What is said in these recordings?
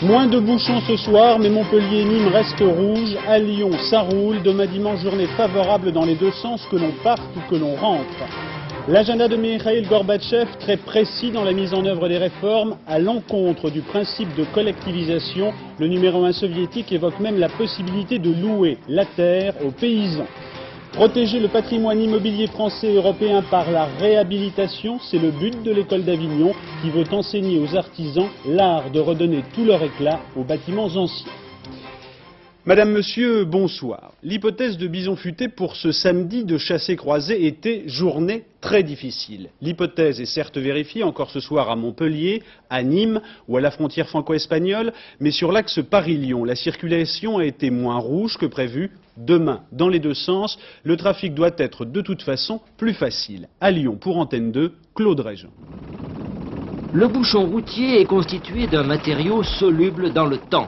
Moins de bouchons ce soir, mais Montpellier et Nîmes restent rouges. À Lyon, ça roule. Demain dimanche, journée favorable dans les deux sens, que l'on parte ou que l'on rentre. L'agenda de Mikhaïl Gorbatchev, très précis dans la mise en œuvre des réformes, à l'encontre du principe de collectivisation. Le numéro 1 soviétique évoque même la possibilité de louer la terre aux paysans. Protéger le patrimoine immobilier français et européen par la réhabilitation, c'est le but de l'école d'Avignon qui veut enseigner aux artisans l'art de redonner tout leur éclat aux bâtiments anciens. Madame, Monsieur, bonsoir. L'hypothèse de Bison Futé pour ce samedi de chassé-croisé était journée très difficile. L'hypothèse est certes vérifiée encore ce soir à Montpellier, à Nîmes ou à la frontière franco-espagnole, mais sur l'axe Paris-Lyon, la circulation a été moins rouge que prévu. Demain, dans les deux sens, le trafic doit être de toute façon plus facile. À Lyon, pour Antenne 2, Claude Régent. Le bouchon routier est constitué d'un matériau soluble dans le temps.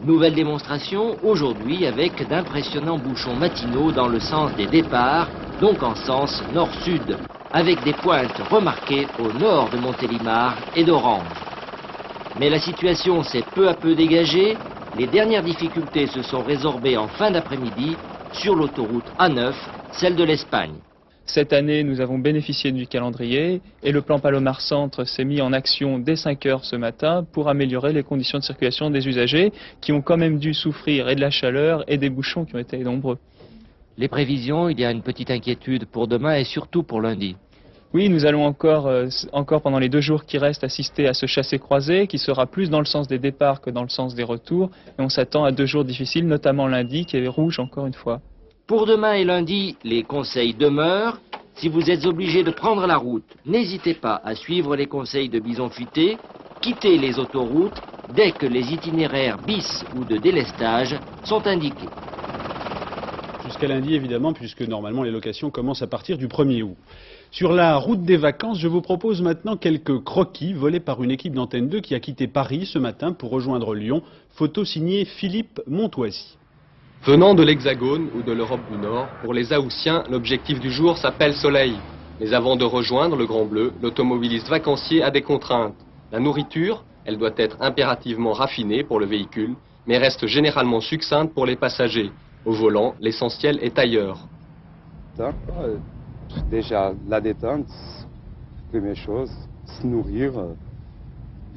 Nouvelle démonstration aujourd'hui avec d'impressionnants bouchons matinaux dans le sens des départs, donc en sens nord-sud, avec des pointes remarquées au nord de Montélimar et d'Orange. Mais la situation s'est peu à peu dégagée. Les dernières difficultés se sont résorbées en fin d'après-midi sur l'autoroute A9, celle de l'Espagne. Cette année, nous avons bénéficié du calendrier et le plan Palomar Centre s'est mis en action dès 5 heures ce matin pour améliorer les conditions de circulation des usagers qui ont quand même dû souffrir et de la chaleur et des bouchons qui ont été nombreux. Les prévisions, il y a une petite inquiétude pour demain et surtout pour lundi. Oui, nous allons encore pendant les 2 jours qui restent assister à ce chassé-croisé qui sera plus dans le sens des départs que dans le sens des retours. Et on s'attend à 2 jours difficiles, notamment lundi qui est rouge encore une fois. Pour demain et lundi, les conseils demeurent. Si vous êtes obligé de prendre la route, n'hésitez pas à suivre les conseils de Bison Futé. Quittez les autoroutes dès que les itinéraires bis ou de délestage sont indiqués. Jusqu'à lundi évidemment, puisque normalement les locations commencent à partir du 1er août. Sur la route des vacances, je vous propose maintenant quelques croquis volés par une équipe d'Antenne 2 qui a quitté Paris ce matin pour rejoindre Lyon. Photo signée Philippe Montoisy. Venant de l'Hexagone ou de l'Europe du Nord, pour les Haussiens, l'objectif du jour s'appelle Soleil. Mais avant de rejoindre le Grand Bleu, l'automobiliste vacancier a des contraintes. La nourriture, elle doit être impérativement raffinée pour le véhicule, mais reste généralement succincte pour les passagers. Au volant, l'essentiel est ailleurs. Déjà, la détente, première chose, se nourrir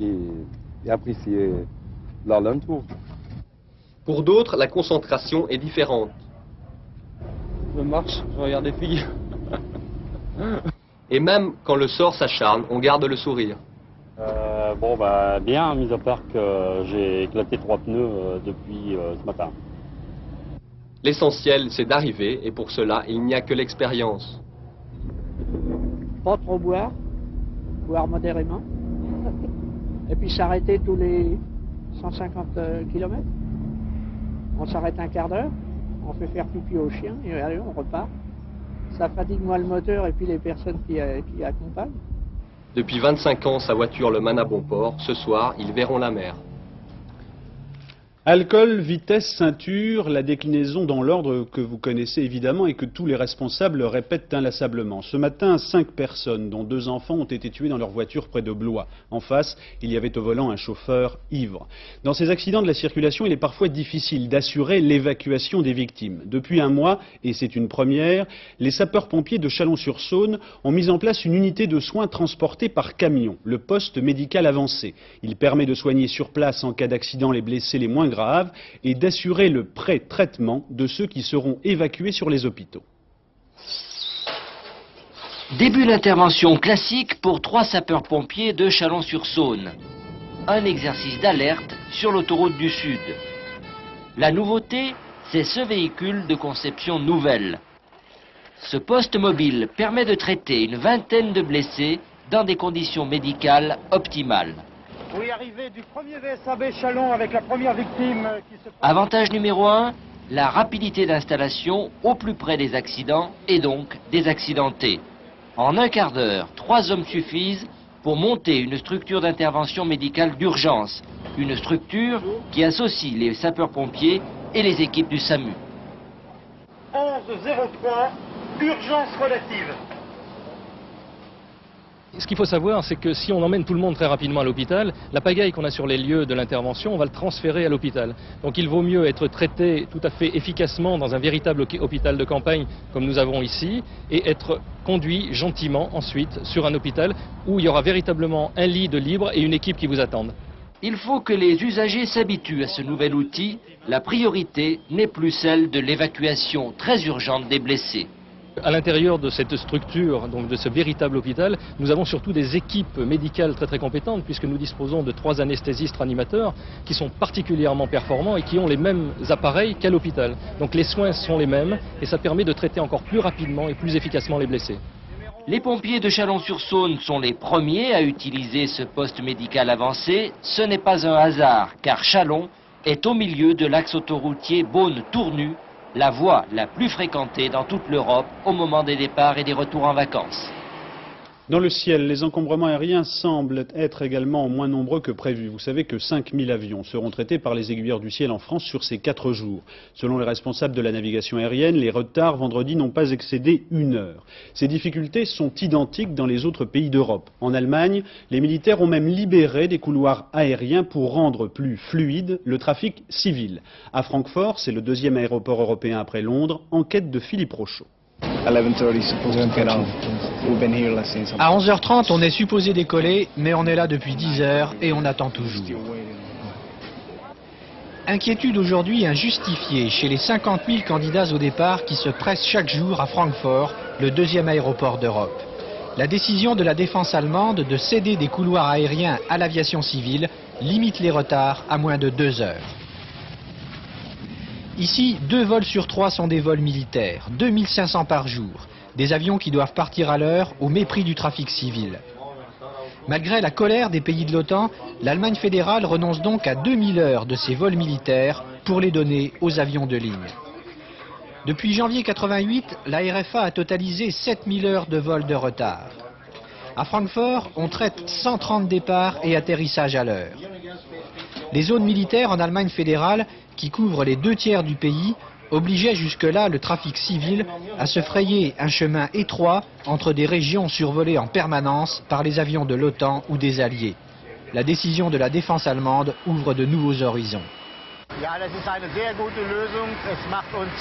et apprécier l'alentour. Pour d'autres, la concentration est différente. Je marche, je regarde les filles. Et même quand le sort s'acharne, on garde le sourire. Bien, mis à part que j'ai éclaté 3 pneus depuis ce matin. L'essentiel, c'est d'arriver, et pour cela, il n'y a que l'expérience. Pas trop boire modérément, et puis s'arrêter tous les 150 km. On s'arrête un quart d'heure, on fait faire pipi au chien, et allez, on repart. Ça fatigue moins le moteur et puis les personnes qui accompagnent. Depuis 25 ans, sa voiture le mène à bon port. Ce soir, ils verront la mer. Alcool, vitesse, ceinture, la déclinaison dans l'ordre que vous connaissez évidemment et que tous les responsables répètent inlassablement. Ce matin, 5 personnes, dont 2 enfants, ont été tuées dans leur voiture près de Blois. En face, il y avait au volant un chauffeur ivre. Dans ces accidents de la circulation, il est parfois difficile d'assurer l'évacuation des victimes. Depuis un mois, et c'est une première, les sapeurs-pompiers de Chalon-sur-Saône ont mis en place une unité de soins transportée par camion, le poste médical avancé. Il permet de soigner sur place en cas d'accident les blessés les moins graves et d'assurer le pré-traitement de ceux qui seront évacués sur les hôpitaux. Début d'intervention classique pour 3 sapeurs-pompiers de Chalon-sur-Saône. Un exercice d'alerte sur l'autoroute du Sud. La nouveauté, c'est ce véhicule de conception nouvelle. Ce poste mobile permet de traiter une vingtaine de blessés dans des conditions médicales optimales. Oui, arrivée du premier VSAB Chalon avec la première victime qui se... Avantage numéro 1, la rapidité d'installation au plus près des accidents et donc des accidentés. En un quart d'heure, 3 hommes suffisent pour monter une structure d'intervention médicale d'urgence. Une structure qui associe les sapeurs-pompiers et les équipes du SAMU. 1103, urgence relative. Ce qu'il faut savoir, c'est que si on emmène tout le monde très rapidement à l'hôpital, la pagaille qu'on a sur les lieux de l'intervention, on va le transférer à l'hôpital. Donc il vaut mieux être traité tout à fait efficacement dans un véritable hôpital de campagne comme nous avons ici, et être conduit gentiment ensuite sur un hôpital où il y aura véritablement un lit de libre et une équipe qui vous attendent. Il faut que les usagers s'habituent à ce nouvel outil. La priorité n'est plus celle de l'évacuation très urgente des blessés. À l'intérieur de cette structure, donc de ce véritable hôpital, nous avons surtout des équipes médicales très compétentes, puisque nous disposons de 3 anesthésistes réanimateurs qui sont particulièrement performants et qui ont les mêmes appareils qu'à l'hôpital. Donc les soins sont les mêmes et ça permet de traiter encore plus rapidement et plus efficacement les blessés. Les pompiers de Chalon-sur-Saône sont les premiers à utiliser ce poste médical avancé. Ce n'est pas un hasard, car Chalon est au milieu de l'axe autoroutier Beaune-Tournu, la voie la plus fréquentée dans toute l'Europe au moment des départs et des retours en vacances. Dans le ciel, les encombrements aériens semblent être également moins nombreux que prévu. Vous savez que 5000 avions seront traités par les aiguilleurs du ciel en France sur ces 4 jours. Selon les responsables de la navigation aérienne, les retards vendredi n'ont pas excédé 1 heure. Ces difficultés sont identiques dans les autres pays d'Europe. En Allemagne, les militaires ont même libéré des couloirs aériens pour rendre plus fluide le trafic civil. À Francfort, c'est le 2e aéroport européen après Londres, enquête de Philippe Rochaud. À 11h30, on est supposé décoller, mais on est là depuis 10 heures et on attend toujours. Inquiétude aujourd'hui injustifiée chez les 50 000 candidats au départ qui se pressent chaque jour à Francfort, le 2e aéroport d'Europe. La décision de la défense allemande de céder des couloirs aériens à l'aviation civile limite les retards à moins de 2 heures. Ici, 2 vols sur 3 sont des vols militaires, 2500 par jour. Des avions qui doivent partir à l'heure au mépris du trafic civil. Malgré la colère des pays de l'OTAN, l'Allemagne fédérale renonce donc à 2000 heures de ses vols militaires pour les donner aux avions de ligne. Depuis janvier 88, la RFA a totalisé 7000 heures de vol de retard. À Francfort, on traite 130 départs et atterrissages à l'heure. Les zones militaires en Allemagne fédérale, qui couvrent les 2 tiers du pays, obligeaient jusque-là le trafic civil à se frayer un chemin étroit entre des régions survolées en permanence par les avions de l'OTAN ou des alliés. La décision de la défense allemande ouvre de nouveaux horizons.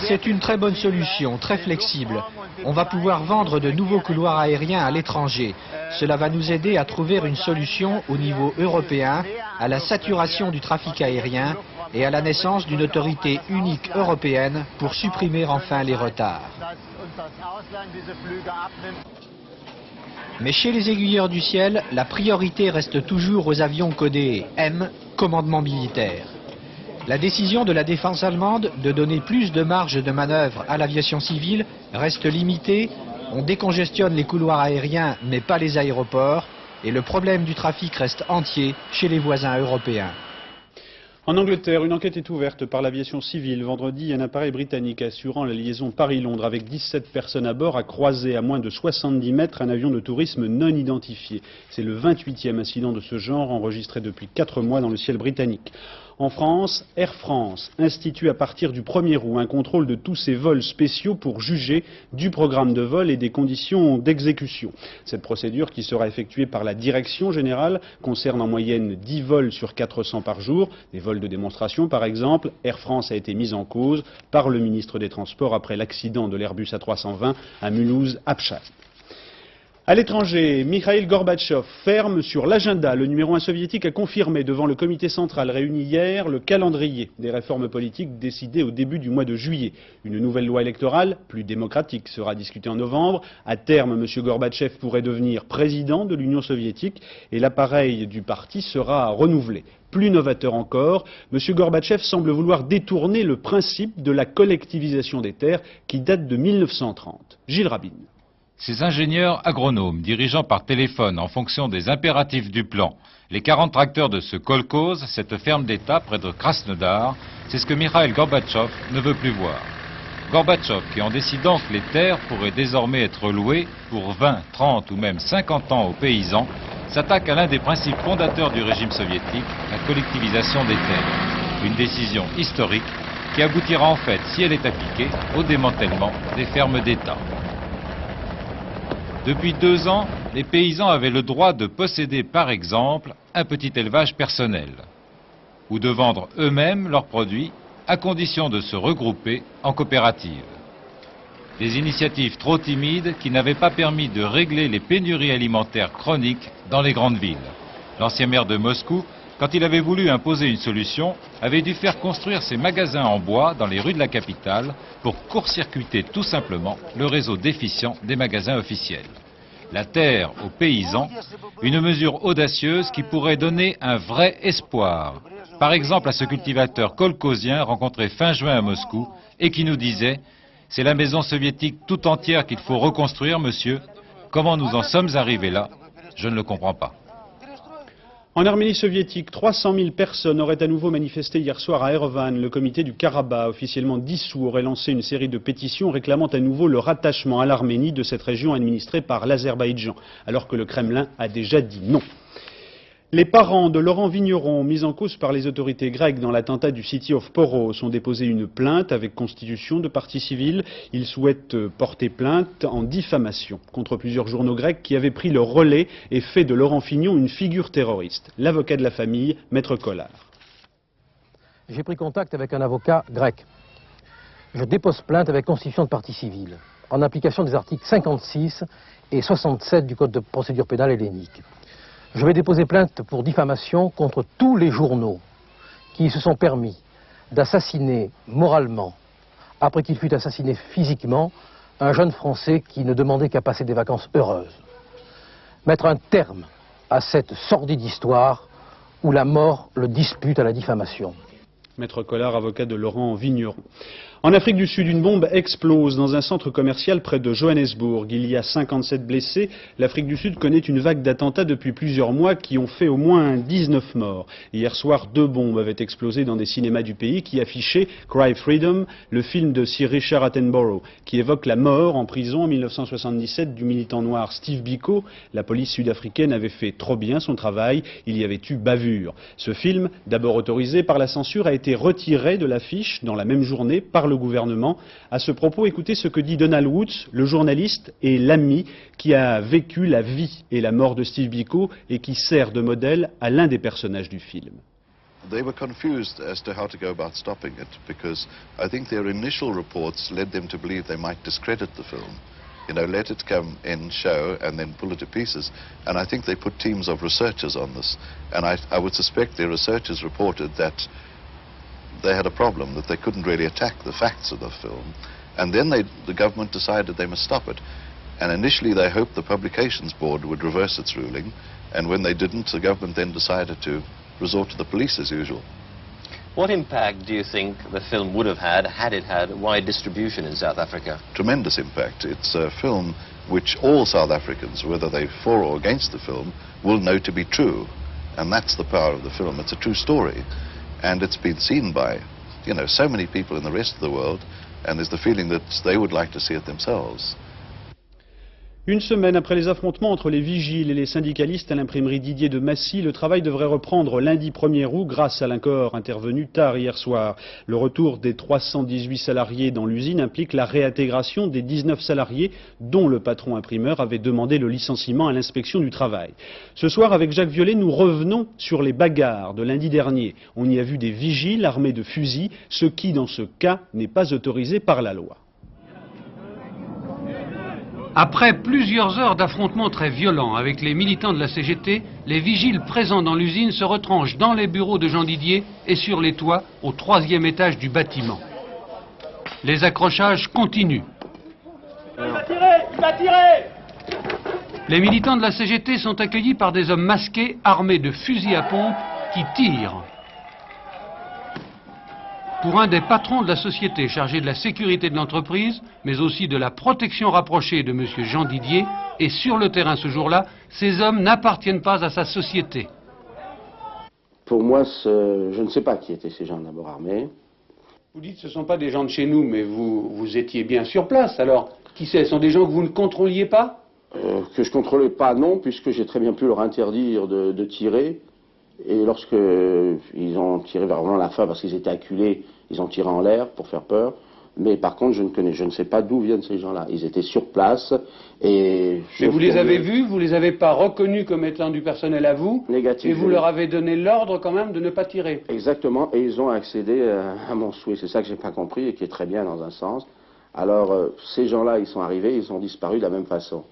C'est une très bonne solution, très flexible. On va pouvoir vendre de nouveaux couloirs aériens à l'étranger. Cela va nous aider à trouver une solution au niveau européen à la saturation du trafic aérien et à la naissance d'une autorité unique européenne pour supprimer enfin les retards. Mais chez les aiguilleurs du ciel, la priorité reste toujours aux avions codés M, commandement militaire. La décision de la défense allemande de donner plus de marge de manœuvre à l'aviation civile reste limitée. On décongestionne les couloirs aériens mais pas les aéroports et le problème du trafic reste entier chez les voisins européens. En Angleterre, une enquête est ouverte par l'aviation civile. Vendredi, un appareil britannique assurant la liaison Paris-Londres avec 17 personnes à bord a croisé à moins de 70 mètres un avion de tourisme non identifié. C'est le 28e incident de ce genre enregistré depuis 4 mois dans le ciel britannique. En France, Air France institue à partir du 1er août un contrôle de tous ses vols spéciaux pour juger du programme de vol et des conditions d'exécution. Cette procédure, qui sera effectuée par la direction générale, concerne en moyenne 10 vols sur 400 par jour. Des vols de démonstration par exemple. Air France a été mise en cause par le ministre des Transports après l'accident de l'Airbus A320 à Mulhouse-Apshat. À l'étranger, Mikhaïl Gorbatchev ferme sur l'agenda. Le numéro 1 soviétique a confirmé devant le comité central réuni hier le calendrier des réformes politiques décidées au début du mois de juillet. Une nouvelle loi électorale, plus démocratique, sera discutée en novembre. À terme, M. Gorbatchev pourrait devenir président de l'Union soviétique et l'appareil du parti sera renouvelé. Plus novateur encore, M. Gorbatchev semble vouloir détourner le principe de la collectivisation des terres qui date de 1930. Gilles Rabin. Ces ingénieurs agronomes dirigeant par téléphone en fonction des impératifs du plan les 40 tracteurs de ce kolkhoz, cette ferme d'État près de Krasnodar, c'est ce que Mikhaïl Gorbatchev ne veut plus voir. Gorbatchev, qui en décidant que les terres pourraient désormais être louées pour 20, 30 ou même 50 ans aux paysans, s'attaque à l'un des principes fondateurs du régime soviétique, la collectivisation des terres. Une décision historique qui aboutira en fait, si elle est appliquée, au démantèlement des fermes d'État. Depuis 2 ans, les paysans avaient le droit de posséder par exemple un petit élevage personnel ou de vendre eux-mêmes leurs produits à condition de se regrouper en coopérative. Des initiatives trop timides qui n'avaient pas permis de régler les pénuries alimentaires chroniques dans les grandes villes. L'ancien maire de Moscou, quand il avait voulu imposer une solution, avait dû faire construire ses magasins en bois dans les rues de la capitale pour court-circuiter tout simplement le réseau déficient des magasins officiels. La terre aux paysans, une mesure audacieuse qui pourrait donner un vrai espoir. Par exemple à ce cultivateur kolkhozien rencontré fin juin à Moscou et qui nous disait « C'est la maison soviétique tout entière qu'il faut reconstruire, monsieur. Comment nous en sommes arrivés là? Je ne le comprends pas. » En Arménie soviétique, 300 000 personnes auraient à nouveau manifesté hier soir à Erevan. Le comité du Karabakh, officiellement dissous, aurait lancé une série de pétitions réclamant à nouveau le rattachement à l'Arménie de cette région administrée par l'Azerbaïdjan, alors que le Kremlin a déjà dit non. Les parents de Laurent Vigneron, mis en cause par les autorités grecques dans l'attentat du City of Poros, ont déposé une plainte avec constitution de partie civile. Ils souhaitent porter plainte en diffamation contre plusieurs journaux grecs qui avaient pris le relais et fait de Laurent Fignon une figure terroriste. L'avocat de la famille, Maître Collard. J'ai pris contact avec un avocat grec. Je dépose plainte avec constitution de partie civile, en application des articles 56 et 67 du Code de procédure pénale hellénique. Je vais déposer plainte pour diffamation contre tous les journaux qui se sont permis d'assassiner moralement, après qu'il fût assassiné physiquement, un jeune Français qui ne demandait qu'à passer des vacances heureuses. Mettre un terme à cette sordide histoire où la mort le dispute à la diffamation. Maître Collard, avocat de Laurent Vigneron. En Afrique du Sud, une bombe explose dans un centre commercial près de Johannesburg. Il y a 57 blessés. L'Afrique du Sud connaît une vague d'attentats depuis plusieurs mois qui ont fait au moins 19 morts. Hier soir, 2 bombes avaient explosé dans des cinémas du pays qui affichaient Cry Freedom, le film de Sir Richard Attenborough, qui évoque la mort en prison en 1977 du militant noir Steve Biko. La police sud-africaine avait fait trop bien son travail. Il y avait eu bavure. Ce film, d'abord autorisé par la censure, a été retiré de l'affiche dans la même journée par le gouvernement. À ce propos, écoutez ce que dit Donald Woods, le journaliste et l'ami qui a vécu la vie et la mort de Steve Biko et qui sert de modèle à l'un des personnages du film. They were confused as to how to go about stopping it because I think their initial reports led them to believe they might discredit the film. You know, let it come in, show, and then pull it to pieces. And I think they put teams of researchers on this. And I would suspect their researchers reported that they had a problem, that they couldn't really attack the facts of the film. And then the government decided they must stop it. And initially they hoped the Publications Board would reverse its ruling. And when they didn't, the government then decided to resort to the police as usual. What impact do you think the film would have had it had wide distribution in South Africa? Tremendous impact. It's a film which all South Africans, whether they're for or against the film, will know to be true. And that's the power of the film. It's a true story. And it's been seen by, you know, so many people in the rest of the world, and there's the feeling that they would like to see it themselves. Une semaine après les affrontements entre les vigiles et les syndicalistes à l'imprimerie Didier de Massy, le travail devrait reprendre lundi 1er août grâce à l'accord intervenu tard hier soir. Le retour des 318 salariés dans l'usine implique la réintégration des 19 salariés dont le patron imprimeur avait demandé le licenciement à l'inspection du travail. Ce soir, avec Jacques Violet, nous revenons sur les bagarres de lundi dernier. On y a vu des vigiles armés de fusils, ce qui, dans ce cas, n'est pas autorisé par la loi. Après plusieurs heures d'affrontements très violents avec les militants de la CGT, les vigiles présents dans l'usine se retranchent dans les bureaux de Jean Didier et sur les toits au 3e étage du bâtiment. Les accrochages continuent. Il va tirer. Les militants de la CGT sont accueillis par des hommes masqués armés de fusils à pompe qui tirent. Pour un des patrons de la société chargé de la sécurité de l'entreprise, mais aussi de la protection rapprochée de M. Jean Didier, et sur le terrain ce jour-là, ces hommes n'appartiennent pas à sa société. Pour moi, je ne sais pas qui étaient ces gens d'abord armés. Vous dites que ce ne sont pas des gens de chez nous, mais vous étiez bien sur place. Alors, qui c'est? Ce sont des gens que vous ne contrôliez pas? Que je ne contrôlais pas, non, puisque j'ai très bien pu leur interdire de tirer. Et lorsque ils ont tiré vers la fin parce qu'ils étaient acculés, ils ont tiré en l'air pour faire peur. Mais par contre, je ne sais pas d'où viennent ces gens-là. Ils étaient sur place et... Mais vous les avez vus, vous les avez pas reconnus comme étant du personnel à vous. Négatif. Et vous leur avez donné l'ordre quand même de ne pas tirer. Exactement, et ils ont accédé à mon souhait. C'est ça que j'ai pas compris et qui est très bien dans un sens. Alors, ces gens-là, ils sont arrivés, ils ont disparu de la même façon.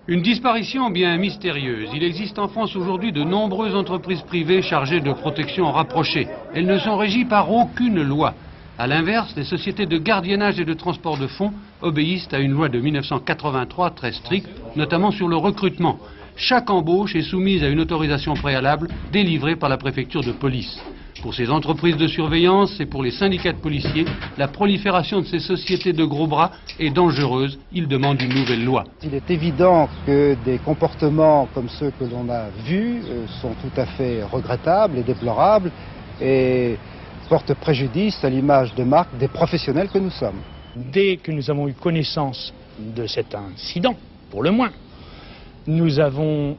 Une disparition bien mystérieuse. Il existe en France aujourd'hui de nombreuses entreprises privées chargées de protection rapprochée. Elles ne sont régies par aucune loi. A l'inverse, les sociétés de gardiennage et de transport de fonds obéissent à une loi de 1983 très stricte, notamment sur le recrutement. Chaque embauche est soumise à une autorisation préalable délivrée par la préfecture de police. Pour ces entreprises de surveillance et pour les syndicats de policiers, la prolifération de ces sociétés de gros bras est dangereuse. Ils demandent une nouvelle loi. Il est évident que des comportements comme ceux que l'on a vus sont tout à fait regrettables et déplorables et portent préjudice à l'image de marque des professionnels que nous sommes. Dès que nous avons eu connaissance de cet incident, pour le moins, nous avons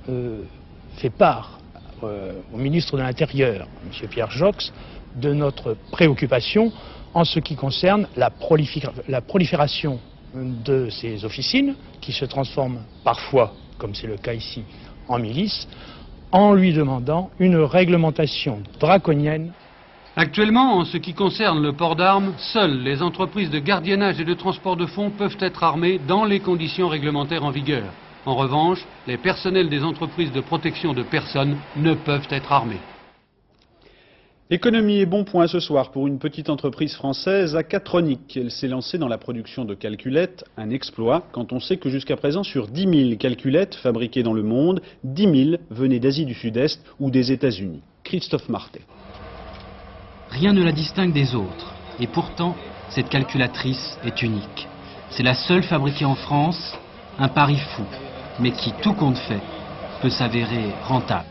fait part au ministre de l'Intérieur, M. Pierre Joxe, de notre préoccupation en ce qui concerne la prolifération de ces officines qui se transforment parfois, comme c'est le cas ici, en milices, en lui demandant une réglementation draconienne. Actuellement, en ce qui concerne le port d'armes, seules les entreprises de gardiennage et de transport de fonds peuvent être armées dans les conditions réglementaires en vigueur. En revanche, les personnels des entreprises de protection de personnes ne peuvent être armés. Économie et bon point ce soir pour une petite entreprise française, Acatronic. Elle s'est lancée dans la production de calculettes, un exploit quand on sait que jusqu'à présent sur 10 000 calculettes fabriquées dans le monde, 10 000 venaient d'Asie du Sud-Est ou des États-Unis. Christophe Martet. Rien ne la distingue des autres, et pourtant, cette calculatrice est unique. C'est la seule fabriquée en France, un pari fou, mais qui, tout compte fait, peut s'avérer rentable.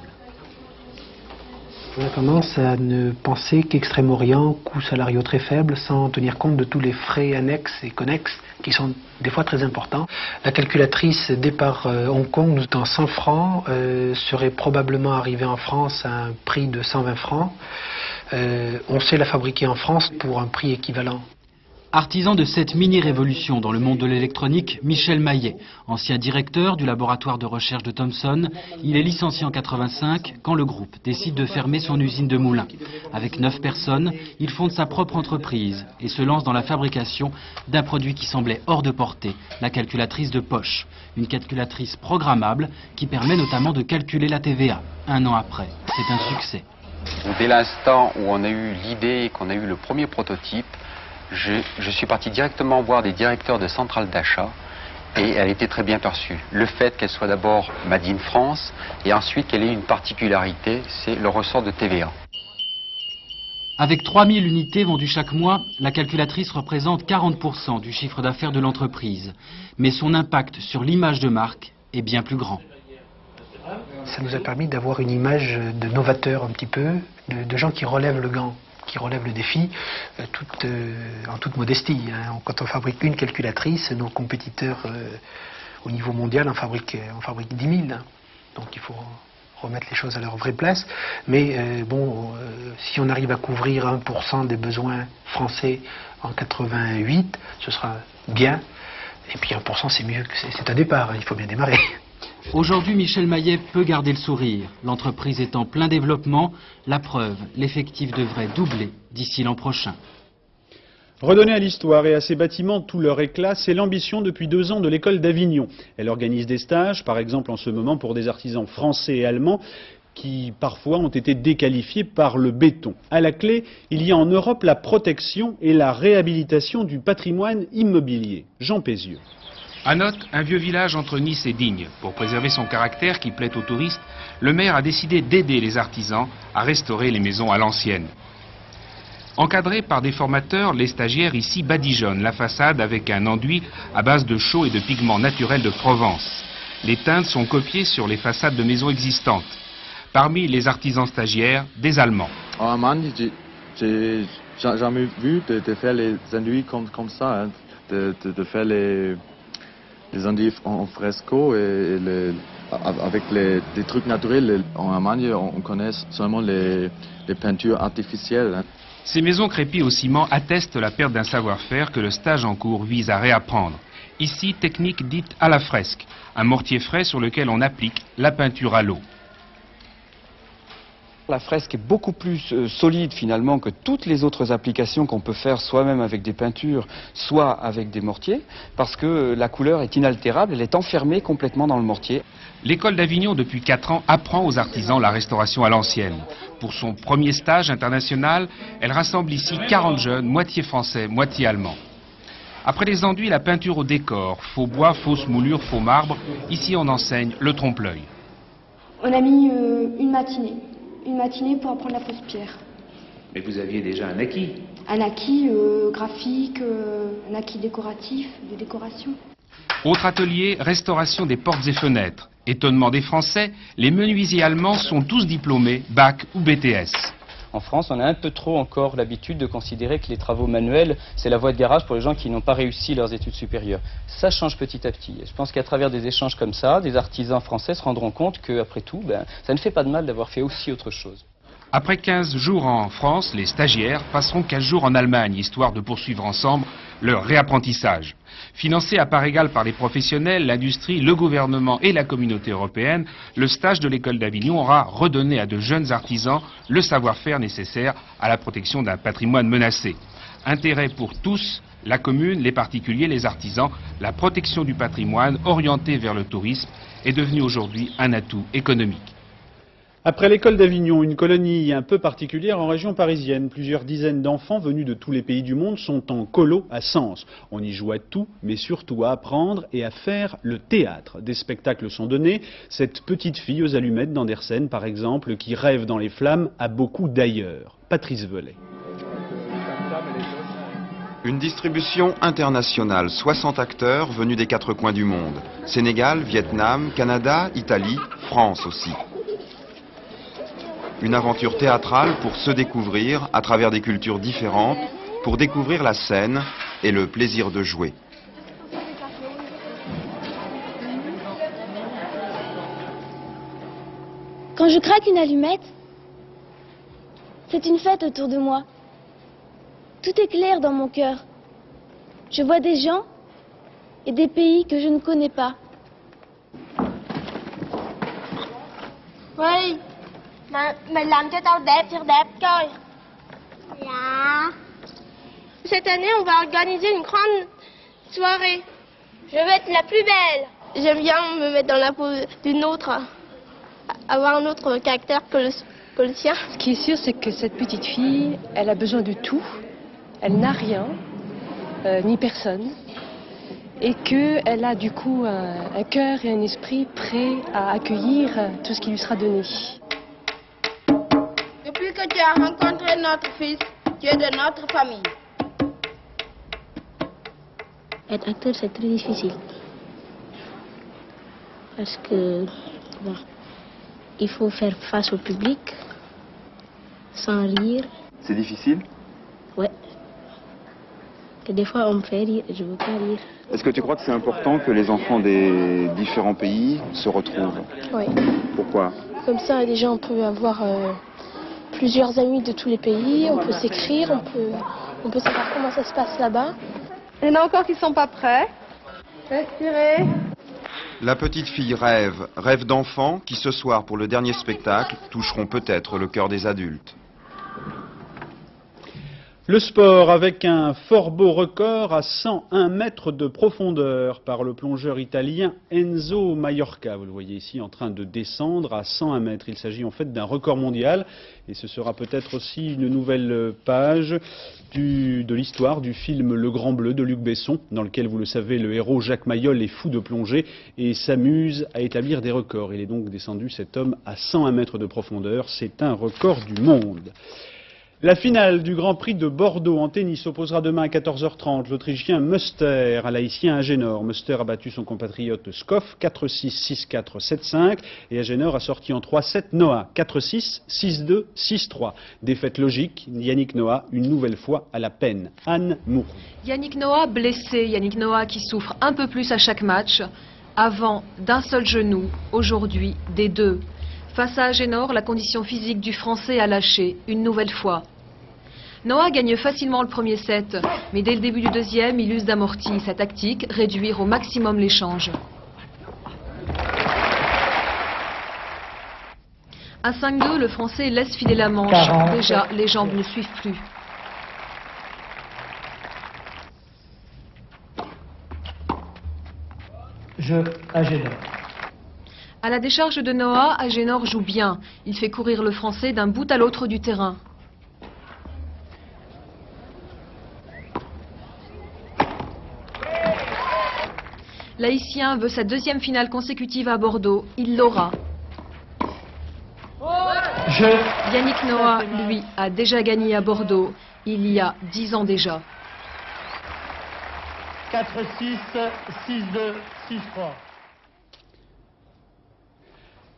On a tendance à ne penser qu'Extrême-Orient, coûts salariaux très faibles, sans tenir compte de tous les frais annexes et connexes, qui sont des fois très importants. La calculatrice départ Hong Kong, nous dans 100 francs, serait probablement arrivée en France à un prix de 120 francs. On sait la fabriquer en France pour un prix équivalent. Artisan de cette mini-révolution dans le monde de l'électronique, Michel Maillet, ancien directeur du laboratoire de recherche de Thomson, il est licencié en 85 quand le groupe décide de fermer son usine de Moulins. Avec 9 personnes, il fonde sa propre entreprise et se lance dans la fabrication d'un produit qui semblait hors de portée, la calculatrice de poche. Une calculatrice programmable qui permet notamment de calculer la TVA. Un an après, c'est un succès. Dès l'instant où on a eu l'idée, qu'on a eu le premier prototype, je suis parti directement voir des directeurs de centrales d'achat et elle était très bien perçue. Le fait qu'elle soit d'abord made in France et ensuite qu'elle ait une particularité, c'est le ressort de TVA. Avec 3000 unités vendues chaque mois, la calculatrice représente 40% du chiffre d'affaires de l'entreprise. Mais son impact sur l'image de marque est bien plus grand. Ça nous a permis d'avoir une image de novateur un petit peu, de gens qui relèvent le gant, qui relèvent le défi, en toute modestie. Hein. Quand on fabrique une calculatrice, nos compétiteurs au niveau mondial en fabriquent 10 000. Hein. Donc il faut remettre les choses à leur vraie place. Mais si on arrive à couvrir 1% des besoins français en 88, ce sera bien. Et puis 1% c'est mieux, c'est un départ, hein. Il faut bien démarrer. Aujourd'hui, Michel Maillet peut garder le sourire. L'entreprise est en plein développement. La preuve, l'effectif devrait doubler d'ici l'an prochain. Redonner à l'histoire et à ses bâtiments tout leur éclat, c'est l'ambition depuis 2 ans de l'école d'Avignon. Elle organise des stages, par exemple en ce moment pour des artisans français et allemands, qui parfois ont été déqualifiés par le béton. À la clé, il y a en Europe la protection et la réhabilitation du patrimoine immobilier. Jean Pézieux. À Note, un vieux village entre Nice et Digne. Pour préserver son caractère qui plaît aux touristes, le maire a décidé d'aider les artisans à restaurer les maisons à l'ancienne. Encadrés par des formateurs, les stagiaires ici badigeonnent la façade avec un enduit à base de chaux et de pigments naturels de Provence. Les teintes sont copiées sur les façades de maisons existantes. Parmi les artisans stagiaires, des Allemands. En Allemagne, j'ai jamais vu de faire les enduits comme ça, hein, de faire les enduits en fresco et avec des trucs naturels. En Allemagne, on connaît seulement les peintures artificielles. Hein. Ces maisons crépies au ciment attestent la perte d'un savoir-faire que le stage en cours vise à réapprendre. Ici, technique dite à la fresque, un mortier frais sur lequel on applique la peinture à l'eau. La fresque est beaucoup plus solide finalement que toutes les autres applications qu'on peut faire soi-même avec des peintures, soit avec des mortiers, parce que la couleur est inaltérable, elle est enfermée complètement dans le mortier. L'école d'Avignon, depuis 4 ans, apprend aux artisans la restauration à l'ancienne. Pour son premier stage international, elle rassemble ici 40 jeunes, moitié français, moitié allemands. Après les enduits, la peinture au décor, faux bois, fausse moulure, faux marbre, ici on enseigne le trompe-l'œil. On a mis une matinée pour apprendre la fausse pierre. Mais vous aviez déjà un acquis. Un acquis graphique, un acquis décoratif, de décoration. Autre atelier, restauration des portes et fenêtres. Étonnement des Français, les menuisiers allemands sont tous diplômés, bac ou BTS. En France, on a un peu trop encore l'habitude de considérer que les travaux manuels, c'est la voie de garage pour les gens qui n'ont pas réussi leurs études supérieures. Ça change petit à petit. Et je pense qu'à travers des échanges comme ça, des artisans français se rendront compte qu'après tout, ça ne fait pas de mal d'avoir fait aussi autre chose. Après 15 jours en France, les stagiaires passeront 15 jours en Allemagne, histoire de poursuivre ensemble leur réapprentissage. Financé à part égale par les professionnels, l'industrie, le gouvernement et la communauté européenne, le stage de l'école d'Avignon aura redonné à de jeunes artisans le savoir-faire nécessaire à la protection d'un patrimoine menacé. Intérêt pour tous, la commune, les particuliers, les artisans, la protection du patrimoine orientée vers le tourisme est devenue aujourd'hui un atout économique. Après l'école d'Avignon, une colonie un peu particulière en région parisienne. Plusieurs dizaines d'enfants venus de tous les pays du monde sont en colo à Sens. On y joue à tout, mais surtout à apprendre et à faire le théâtre. Des spectacles sont donnés. Cette petite fille aux allumettes d'Andersen, par exemple, qui rêve dans les flammes, a beaucoup d'ailleurs. Patrice Velay. Une distribution internationale, 60 acteurs venus des 4 coins du monde. Sénégal, Vietnam, Canada, Italie, France aussi. Une aventure théâtrale pour se découvrir à travers des cultures différentes, pour découvrir la scène et le plaisir de jouer. Quand je craque une allumette, c'est une fête autour de moi. Tout est clair dans mon cœur. Je vois des gens et des pays que je ne connais pas. Oui. Mày làm cho tao đẹp thiệt đẹp coi. Dạ. Cette année, on va organiser une grande soirée. Je vais être la plus belle. J'aime bien me mettre dans la peau d'une autre, avoir un autre caractère que le sien. Ce qui est sûr, c'est que cette petite fille, elle a besoin de tout. Elle n'a rien, ni personne. Et qu'elle a du coup un cœur et un esprit prêts à accueillir tout ce qui lui sera donné. Depuis que tu as rencontré notre fils, tu es de notre famille. Être acteur, c'est très difficile. Parce que, bon, il faut faire face au public, sans rire. C'est difficile? Ouais. Que des fois, on me fait rire et je ne veux pas rire. Est-ce que tu crois que c'est important que les enfants des différents pays se retrouvent? Oui. Pourquoi? Comme ça, déjà, on peut avoir plusieurs amis de tous les pays, on peut s'écrire, on peut savoir comment ça se passe là-bas. Il y en a encore qui ne sont pas prêts. Respirez. La petite fille rêve d'enfants qui ce soir pour le dernier spectacle toucheront peut-être le cœur des adultes. Le sport avec un fort beau record à 101 mètres de profondeur par le plongeur italien Enzo Maiorca. Vous le voyez ici en train de descendre à 101 mètres. Il s'agit en fait d'un record mondial et ce sera peut-être aussi une nouvelle page de l'histoire du film Le Grand Bleu de Luc Besson, dans lequel, vous le savez, le héros Jacques Mayol est fou de plongée et s'amuse à établir des records. Il est donc descendu, cet homme, à 101 mètres de profondeur. C'est un record du monde. La finale du Grand Prix de Bordeaux en tennis opposera demain à 14h30 l'Autrichien Muster à l'Haïtien Agenor. Muster a battu son compatriote Skov 4-6, 6-4, 7-5 et Agenor a sorti en 3-7 Noah 4-6, 6-2, 6-3. Défaite logique, Yannick Noah une nouvelle fois à la peine. Anne Mourou. Yannick Noah blessé, Yannick Noah qui souffre un peu plus à chaque match. Avant d'un seul genou, aujourd'hui des deux. Face à Agenor, la condition physique du Français a lâché une nouvelle fois. Noah gagne facilement le premier set, mais dès le début du deuxième, il use d'amorti. Sa tactique, réduire au maximum l'échange. À 5-2, le Français laisse filer la manche. 40. Déjà, les jambes ne suivent plus. Jeu Agénor. À la décharge de Noah, Agénor joue bien. Il fait courir le Français d'un bout à l'autre du terrain. L'Haïtien veut sa deuxième finale consécutive à Bordeaux. Il l'aura. Yannick Noah, lui, a déjà gagné à Bordeaux, il y a 10 ans déjà. 4-6, 6-2, 6-3.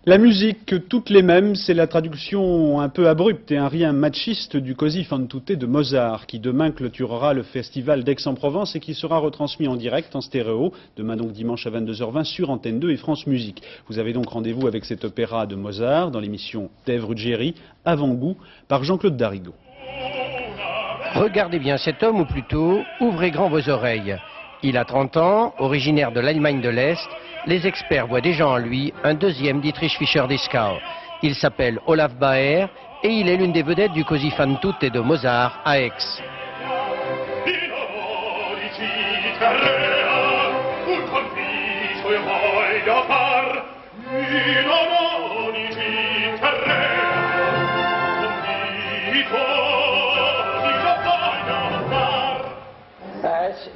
La musique, toutes les mêmes, c'est la traduction un peu abrupte et un rien machiste du Così fan tutte de Mozart, qui demain clôturera le festival d'Aix-en-Provence et qui sera retransmis en direct, en stéréo, demain donc dimanche à 22h20 sur Antenne 2 et France Musique. Vous avez donc rendez-vous avec cet opéra de Mozart dans l'émission d'Ève Ruggieri, Avant-goût, par Jean-Claude Darigo. Regardez bien cet homme, ou plutôt, ouvrez grand vos oreilles. Il a 30 ans, originaire de l'Allemagne de l'Est. Les experts voient déjà en lui un deuxième Dietrich Fischer-Dieskau. Il s'appelle Olaf Baer et il est l'une des vedettes du Così fan tutte de Mozart à Aix.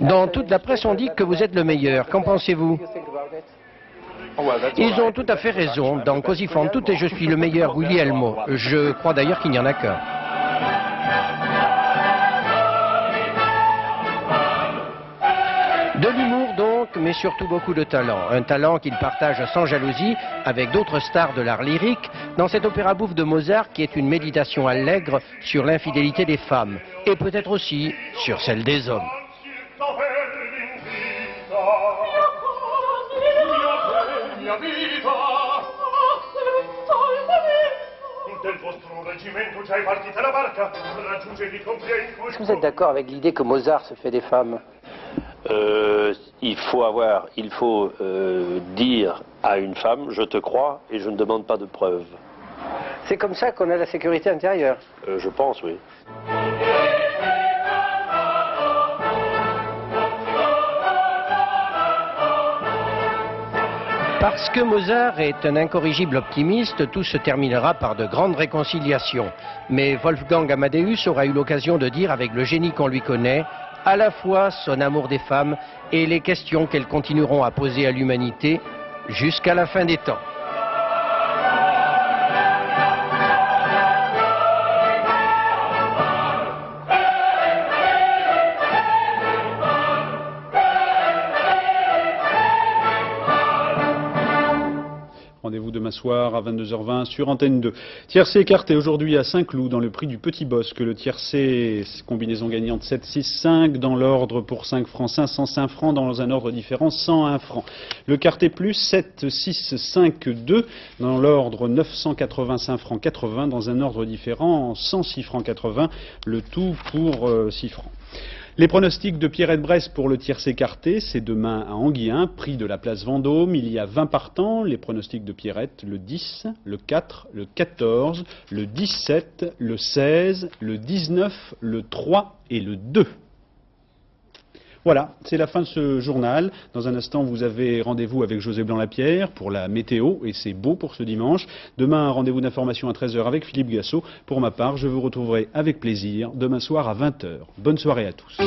Dans toute la presse, on dit que vous êtes le meilleur. Qu'en pensez-vous? Ils ont tout à fait raison. Dans Così fan tutte, je suis le meilleur Guglielmo. Je crois d'ailleurs qu'il n'y en a qu'un. De l'humour donc, mais surtout beaucoup de talent. Un talent qu'il partage sans jalousie avec d'autres stars de l'art lyrique dans cet opéra bouffe de Mozart qui est une méditation allègre sur l'infidélité des femmes et peut-être aussi sur celle des hommes. Est-ce que vous êtes d'accord avec l'idée que Mozart se fait des femmes? Il faut dire à une femme, je te crois et je ne demande pas de preuves. C'est comme ça qu'on a la sécurité intérieure? Je pense, oui. Parce que Mozart est un incorrigible optimiste, tout se terminera par de grandes réconciliations. Mais Wolfgang Amadeus aura eu l'occasion de dire avec le génie qu'on lui connaît, à la fois son amour des femmes et les questions qu'elles continueront à poser à l'humanité jusqu'à la fin des temps. Rendez-vous demain soir à 22h20 sur Antenne 2. Tiercé écarté aujourd'hui à Saint-Cloud dans le prix du Petit Bosque. Le tiercé, combinaison gagnante 7, 6, 5 dans l'ordre pour 5 francs, 505 francs dans un ordre différent, 101 francs. Le quarté plus 7, 6, 5, 2 dans l'ordre 985 francs 80 dans un ordre différent, 106 francs 80, le tout pour 6 francs. Les pronostics de Pierrette Bresse pour le tiercé écarté, c'est demain à Anguien, prix de la place Vendôme. Il y a 20 partants. Les pronostics de Pierrette, le 10, le 4, le 14, le 17, le 16, le 19, le 3 et le 2. Voilà, c'est la fin de ce journal. Dans un instant, vous avez rendez-vous avec José Blanc-Lapierre pour la météo, et c'est beau pour ce dimanche. Demain, un rendez-vous d'information à 13h avec Philippe Gassot. Pour ma part, je vous retrouverai avec plaisir demain soir à 20h. Bonne soirée à tous.